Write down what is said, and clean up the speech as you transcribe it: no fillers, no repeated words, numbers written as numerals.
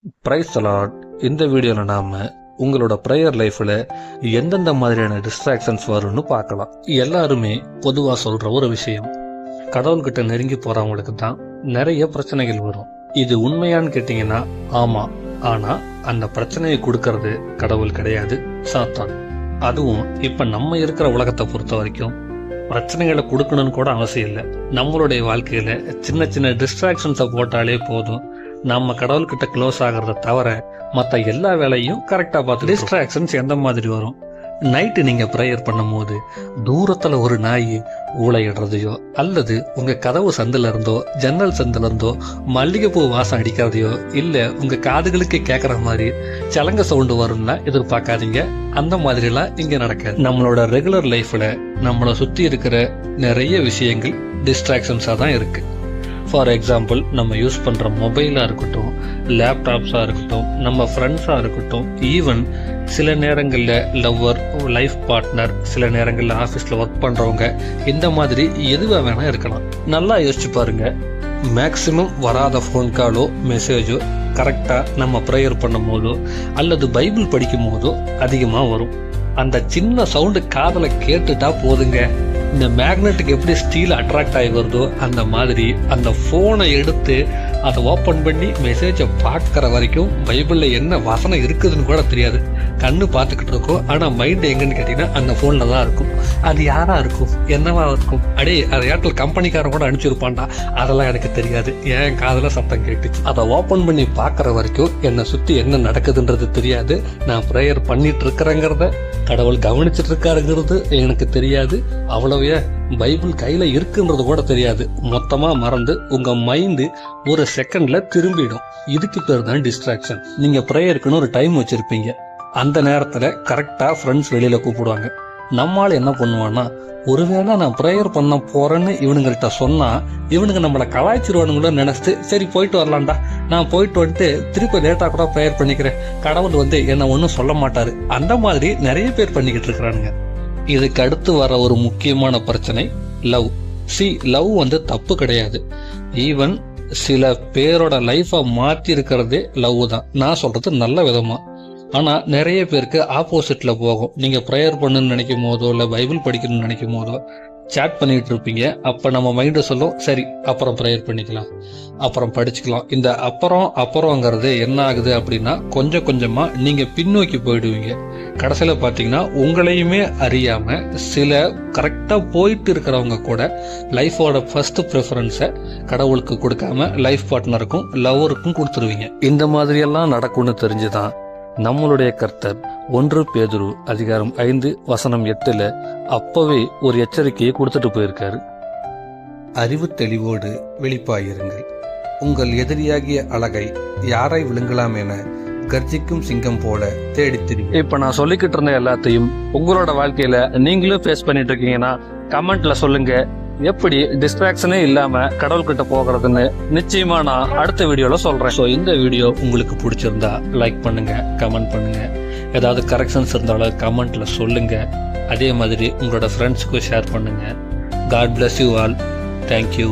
Price allot. இந்த வீடியோவில் நாம் உங்களோட ப்ரேயர் லைஃப்பில் எந்தெந்த மாதிரியான டிஸ்ட்ராக்ஷன்ஸ் வரும்னு பார்க்கலாம். எல்லாருமே பொதுவாக சொல்கிற ஒரு விஷயம், கடவுள்கிட்ட நெருங்கி போகிறவங்களுக்கு தான் நிறைய பிரச்சனைகள் வரும். இது உண்மையான்னு கேட்டிங்கன்னா ஆமாம். ஆனால் அந்த பிரச்சனையை கொடுக்கறது கடவுள் கிடையாது, சாத்தான். அதுவும் இப்போ நம்ம இருக்கிற உலகத்தை பொறுத்த வரைக்கும் பிரச்சனைகளை கொடுக்கணும்னு கூட அவசியம் இல்லை. நம்மளுடைய வாழ்க்கையில சின்ன சின்ன டிஸ்ட்ராக்ஷன்ஸை போட்டாலே போதும், நம்ம கடவுள்கிட்ட க்ளோஸ் ஆகிறத தவிர மற்ற எல்லா வேலையும் கரெக்டாக பார்த்து. டிஸ்ட்ராக்ஷன்ஸ் எந்த மாதிரி வரும்? நைட்டு நீங்கள் ப்ரேயர் பண்ணும் போது தூரத்தில் ஒரு நாய் ஊழையிடுறதையோ, அல்லது உங்கள் கதவு சந்தில் இருந்தோ ஜன்னல் சந்தில் இருந்தோ மல்லிகைப்பூ வாசம் அடிக்கிறதையோ, இல்லை உங்கள் காதுகளுக்கு கேட்குற மாதிரி சலங்க சவுண்டு வரும்னா எதிர்பார்க்காதீங்க. அந்த மாதிரிலாம் இங்கே நடக்காது. நம்மளோட ரெகுலர் லைஃப்பில் நம்மளை சுற்றி இருக்கிற நிறைய விஷயங்கள் டிஸ்ட்ராக்ஷன்ஸாக தான் இருக்குது. ஃபார் எக்ஸாம்பிள், நம்ம யூஸ் பண்ணுற மொபைலாக இருக்கட்டும், லேப்டாப்ஸாக இருக்கட்டும், நம்ம ஃப்ரெண்ட்ஸாக இருக்கட்டும், ஈவன் சில நேரங்களில் லவ்வர், லைஃப் பார்ட்னர், சில நேரங்களில் ஆஃபீஸில் ஒர்க் பண்ணுறவங்க, இந்த மாதிரி எதுவாக வேணால் இருக்கலாம். நல்லா யோசிச்சு பாருங்க, மேக்சிமம் வராத ஃபோன் காலோ மெசேஜோ கரெக்டாக நம்ம ப்ரேயர் பண்ணும் போதோ அல்லது பைபிள் படிக்கும் போதோ அதிகமாக வரும். அந்த சின்ன சவுண்டு காதலை கேட்டுட்டா போதுங்க, இந்த மேக்னெட்டுக்கு எப்படி ஸ்டீல் அட்ராக்ட் ஆகி வருதோ அந்த மாதிரி அந்த ஃபோனை எடுத்து அதை ஓப்பன் பண்ணி மெசேஜை பார்க்குற வரைக்கும் பைபிளில் என்ன வசனம் இருக்குதுன்னு கூட தெரியாது. கண்ணு பார்த்துக்கிட்டு இருக்கோம், ஆனால் மைண்டு எங்கன்னு கேட்டிங்கன்னா அந்த ஃபோனில் தான் இருக்கும். அது யாராக இருக்கும், என்னவா இருக்கும்? அடே, அதை ஏர்டெல் கம்பெனிக்காரன் கூட அனுப்பிச்சிருப்பான்டா, அதெல்லாம் எனக்கு தெரியாது. என் காதில் சத்தம் கேட்டுச்சு. அதை ஓப்பன் பண்ணி பார்க்குற வரைக்கும் என்னை சுற்றி என்ன நடக்குதுன்றது தெரியாது. நான் ப்ரேயர் பண்ணிட்டு இருக்கிறேங்கிறத கடவுள் கவனிச்சுட்டு இருக்காருங்கிறது எனக்கு தெரியாது. அவ்வளவே பைபிள் கையில இருக்குன்றது கூட தெரியாது. மொத்தமா மறந்து உங்க மைண்டு ஒரு செகண்ட்ல திரும்பிடும். இதுக்கு பேர் தான் டிஸ்ட்ராக்ஷன். நீங்க ப்ரேயருக்குன்னு ஒரு டைம் வச்சிருப்பீங்க. அந்த நேரத்துல கரெக்டா ஃப்ரெண்ட்ஸ் வெளியில கூப்பிடுவாங்க. நம்மால் என்ன பண்ணுவான்னா, ஒருவேளை நான் ப்ரேயர் பண்ண போறேன்னு இவனுங்கள்ட்ட சொன்னா இவனுங்க நம்மளை கலாய்ச்சிருவானுங்களோ நினைச்சிட்டு, சரி போயிட்டு வரலாம்டா, நான் போயிட்டு வந்துட்டு திருப்பி லேட்டா கூட ப்ரேயர் பண்ணிக்கிறேன், கடவுள் என்ன ஒன்றும் சொல்ல மாட்டாரு. அந்த மாதிரி நிறைய பேர் பண்ணிக்கிட்டு இருக்கிறானுங்க. இதுக்கு அடுத்து வர ஒரு முக்கியமான பிரச்சனை லவ். லவ் தப்பு கிடையாது. ஈவன் சில பேரோட லைஃபை மாற்றி இருக்கிறதே லவ் தான். நான் சொல்றது நல்ல விதமா. ஆனால் நிறைய பேருக்கு ஆப்போசிட்ல போகும். நீங்கள் ப்ரேயர் பண்ணுன்னு நினைக்கும் போதோ இல்லை பைபிள் படிக்கணும்னு நினைக்கும் போதோ சேட் பண்ணிட்டு இருப்பீங்க. அப்போ நம்ம மைண்டு சொல்லும், சரி அப்புறம் ப்ரேயர் பண்ணிக்கலாம், அப்புறம் படிச்சுக்கலாம். இந்த அப்புறங்கிறது என்ன ஆகுது அப்படின்னா, கொஞ்சம் கொஞ்சமாக நீங்கள் பின்னோக்கி போயிடுவீங்க. கடைசியில் பார்த்தீங்கன்னா உங்களையுமே அறியாமல் சில கரெக்டாக போயிட்டு இருக்கிறவங்க கூட லைஃபோட ஃபர்ஸ்ட் ப்ரிஃபரன்ஸை கடவுளுக்கு கொடுக்காம லைஃப் பார்ட்னருக்கும் லவ்வருக்கும் கொடுத்துருவீங்க. இந்த மாதிரியெல்லாம் நடக்கும்னு தெரிஞ்சுதான் நம்மளுடைய கர்த்தர் 1 பேதுரு அதிகாரம் 5:8 அப்பவே ஒரு எச்சரிக்கையை கொடுத்துட்டு போயிருக்காரு. அறிவு தெளிவோடு வெளிப்பாயிருங்கள், உங்கள் எதிரியாகிய அழகை யாரை விழுங்கலாம் என கர்ஜிக்கும் சிங்கம் போல தேடித்திரி. இப்ப நான் சொல்லிக்கிட்டு இருந்த எல்லாத்தையும் உங்களோட வாழ்க்கையில நீங்களும் ஃபேஸ் பண்ணிட்டு இருக்கீங்கன்னா கமெண்ட்ல சொல்லுங்க. எப்படி டிஸ்ட்ராக்ஷனே இல்லாம கடவுள்கிட்ட போகிறதுன்னு நிச்சயமா நான் அடுத்த வீடியோல சொல்றேன். ஸோ இந்த வீடியோ உங்களுக்கு பிடிச்சிருந்தா லைக் பண்ணுங்க, கமெண்ட் பண்ணுங்க. ஏதாவது கரெக்ஷன்ஸ் இருந்தாலும் கமெண்ட்ல சொல்லுங்க. அதே மாதிரி உங்களோட ஃப்ரெண்ட்ஸ்க்கு ஷேர் பண்ணுங்க. God bless you all. Thank you.